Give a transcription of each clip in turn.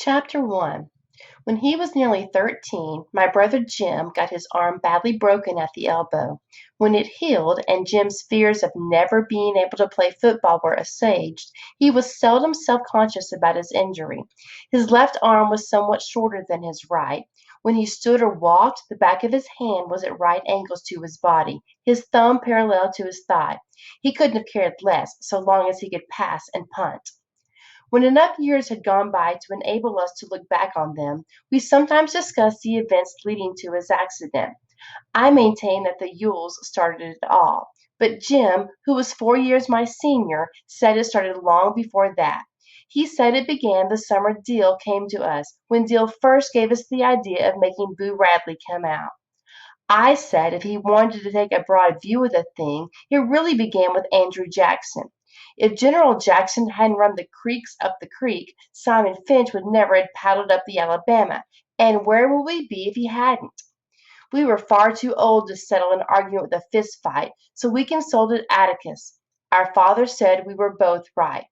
Chapter 1. When he was nearly 13, my brother Jim got his arm badly broken at the elbow. When it healed and Jim's fears of never being able to play football were assuaged, he was seldom self-conscious about his injury. His left arm was somewhat shorter than his right. When he stood or walked, the back of his hand was at right angles to his body, his thumb parallel to his thigh. He couldn't have cared less, so long as he could pass and punt. When enough years had gone by to enable us to look back on them, we sometimes discussed the events leading to his accident. I maintain that the Yules started it all, but Jim, who was 4 years my senior, said it started long before that. He said it began the summer Deal came to us, when Deal first gave us the idea of making Boo Radley come out. I said if he wanted to take a broad view of the thing, it really began with Andrew Jackson. If General Jackson hadn't run the creeks up the creek, Simon Finch would never have paddled up the Alabama. And where would we be if he hadn't? We were far too old to settle an argument with a fist fight, so we consulted Atticus. Our father said we were both right.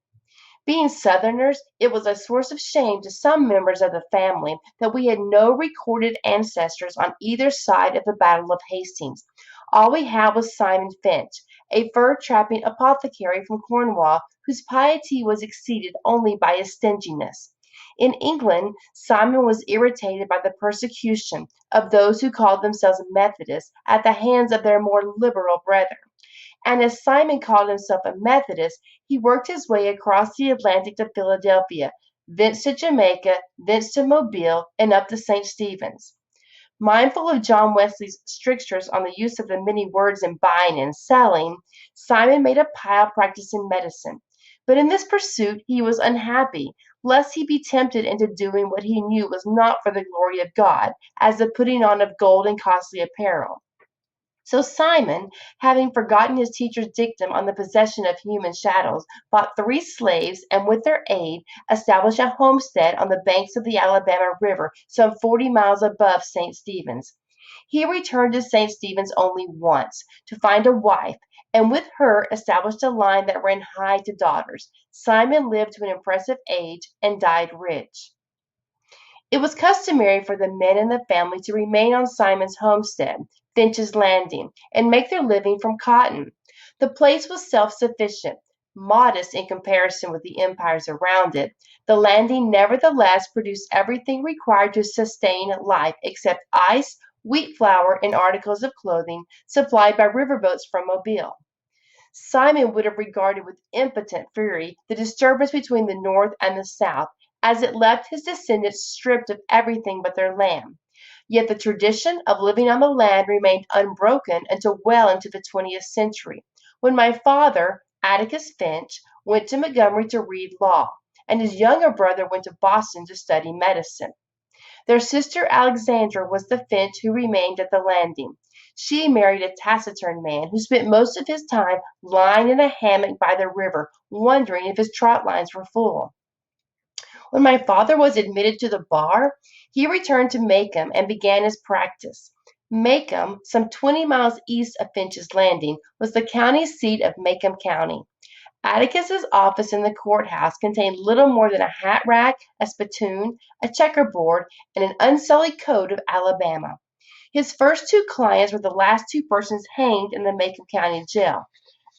Being Southerners, it was a source of shame to some members of the family that we had no recorded ancestors on either side of the Battle of Hastings. All we had was Simon Finch, a fur-trapping apothecary from Cornwall whose piety was exceeded only by his stinginess. In England, Simon was irritated by the persecution of those who called themselves Methodists at the hands of their more liberal brethren. And as Simon called himself a Methodist, he worked his way across the Atlantic to Philadelphia, thence to Jamaica, thence to Mobile, and up to St. Stephen's. Mindful of John Wesley's strictures on the use of the many words in buying and selling, Simon made a pile practice in medicine. But in this pursuit he was unhappy, lest he be tempted into doing what he knew was not for the glory of God, as the putting on of gold and costly apparel. So Simon, having forgotten his teacher's dictum on the possession of human chattels, bought 3 slaves, and with their aid established a homestead on the banks of the Alabama River, some 40 miles above St. Stephen's. He returned to St. Stephen's only once, to find a wife, and with her established a line that ran high to daughters. Simon lived to an impressive age and died rich. It was customary for the men in the family to remain on Simon's homestead, Finch's Landing, and make their living from cotton. The place was self-sufficient, modest in comparison with the empires around it. The landing nevertheless produced everything required to sustain life except ice, wheat flour, and articles of clothing supplied by riverboats from Mobile. Simon would have regarded with impotent fury the disturbance between the North and the South, as it left his descendants stripped of everything but their land. Yet the tradition of living on the land remained unbroken until well into the 20th century, when my father, Atticus Finch, went to Montgomery to read law, and his younger brother went to Boston to study medicine. Their sister Alexandra was the Finch who remained at the landing. She married a taciturn man who spent most of his time lying in a hammock by the river, wondering if his trot lines were full. When my father was admitted to the bar, he returned to Macomb and began his practice. Macomb, some 20 miles east of Finch's Landing, was the county seat of Macomb County. Atticus's office in the courthouse contained little more than a hat rack, a spittoon, a checkerboard, and an unsullied code of Alabama. His first 2 clients were the last 2 persons hanged in the Macomb County jail.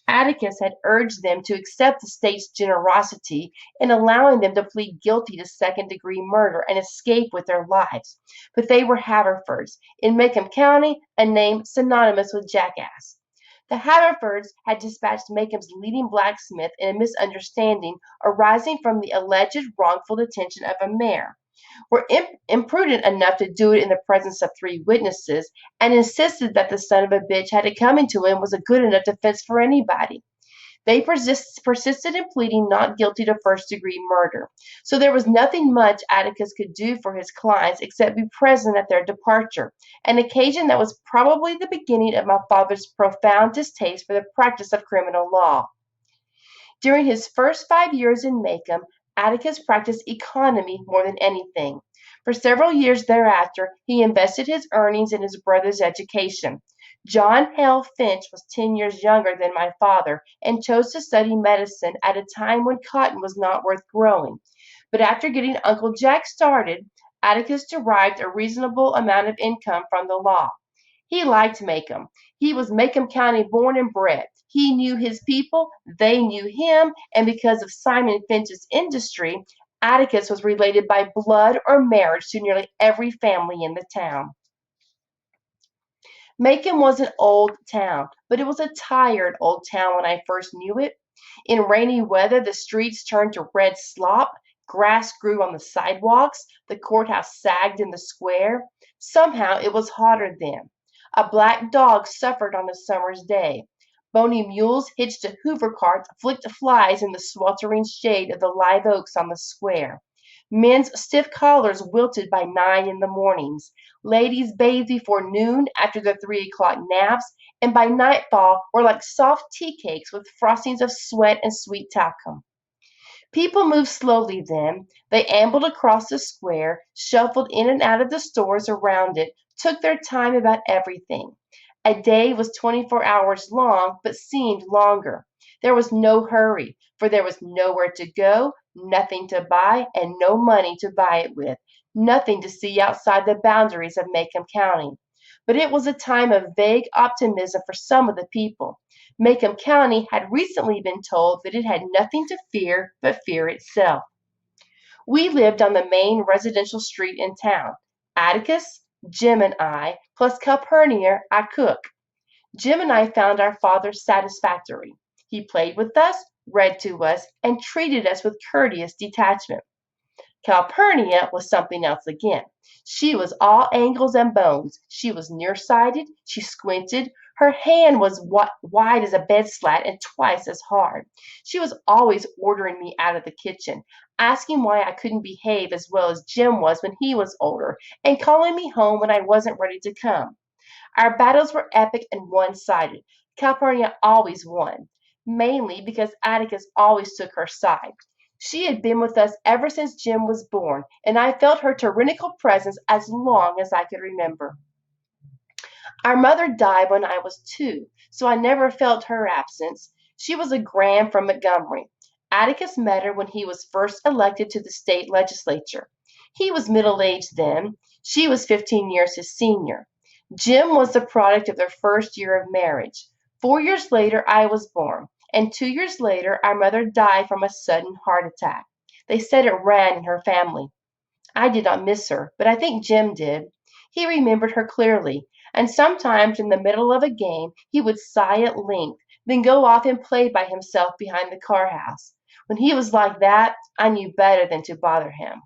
Atticus had urged them to accept the state's generosity in allowing them to plead guilty to second-degree murder and escape with their lives. But they were Haverfords, in Macomb County, a name synonymous with jackass. The Haverfords had dispatched Macomb's leading blacksmith in a misunderstanding arising from the alleged wrongful detention of a mare, were imprudent enough to do it in the presence of 3 witnesses, and insisted that the son of a bitch had it coming to him was a good enough defense for anybody. They persisted in pleading not guilty to first-degree murder, so there was nothing much Atticus could do for his clients except be present at their departure, an occasion that was probably the beginning of my father's profound distaste for the practice of criminal law. During his first 5 years in Macomb, Atticus practiced economy more than anything. For several years thereafter, he invested his earnings in his brother's education. John Hale Finch was 10 years younger than my father and chose to study medicine at a time when cotton was not worth growing. But after getting Uncle Jack started, Atticus derived a reasonable amount of income from the law. He liked Macomb. He was Macomb County born and bred. He knew his people, they knew him, and because of Simon Finch's industry, Atticus was related by blood or marriage to nearly every family in the town. Macon was an old town, but it was a tired old town when I first knew it. In rainy weather, the streets turned to red slop, grass grew on the sidewalks, the courthouse sagged in the square. Somehow it was hotter then. A black dog suffered on a summer's day. Bony mules hitched to Hoover carts flicked flies in the sweltering shade of the live oaks on the square. Men's stiff collars wilted by 9 in the mornings. Ladies bathed before noon after their 3 o'clock naps, and by nightfall were like soft tea cakes with frostings of sweat and sweet talcum. People moved slowly then. They ambled across the square, shuffled in and out of the stores around it, took their time about everything. A day was 24 hours long, but seemed longer. There was no hurry, for there was nowhere to go, nothing to buy, and no money to buy it with, nothing to see outside the boundaries of Macomb County. But it was a time of vague optimism for some of the people. Macomb County had recently been told that it had nothing to fear but fear itself. We lived on the main residential street in town. Atticus, Jim and I, plus Calpurnia, our cook. Jim and I found our father satisfactory. He played with us, read to us, and treated us with courteous detachment. Calpurnia was something else again. She was all angles and bones. She was nearsighted. She squinted. Her hand was wide as a bed slat and twice as hard. She was always ordering me out of the kitchen, asking why I couldn't behave as well as Jim was when he was older, and calling me home when I wasn't ready to come. Our battles were epic and one-sided. Calpurnia always won, mainly because Atticus always took her side. She had been with us ever since Jim was born, and I felt her tyrannical presence as long as I could remember. Our mother died when I was 2, so I never felt her absence. She was a Graham from Montgomery. Atticus met her when he was first elected to the state legislature. He was middle-aged then. She was 15 years his senior. Jim was the product of their first year of marriage. 4 years later, I was born, and 2 years later, our mother died from a sudden heart attack. They said it ran in her family. I did not miss her, but I think Jim did. He remembered her clearly, and sometimes in the middle of a game he would sigh at length, then go off and play by himself behind the car house. When he was like that, I knew better than to bother him.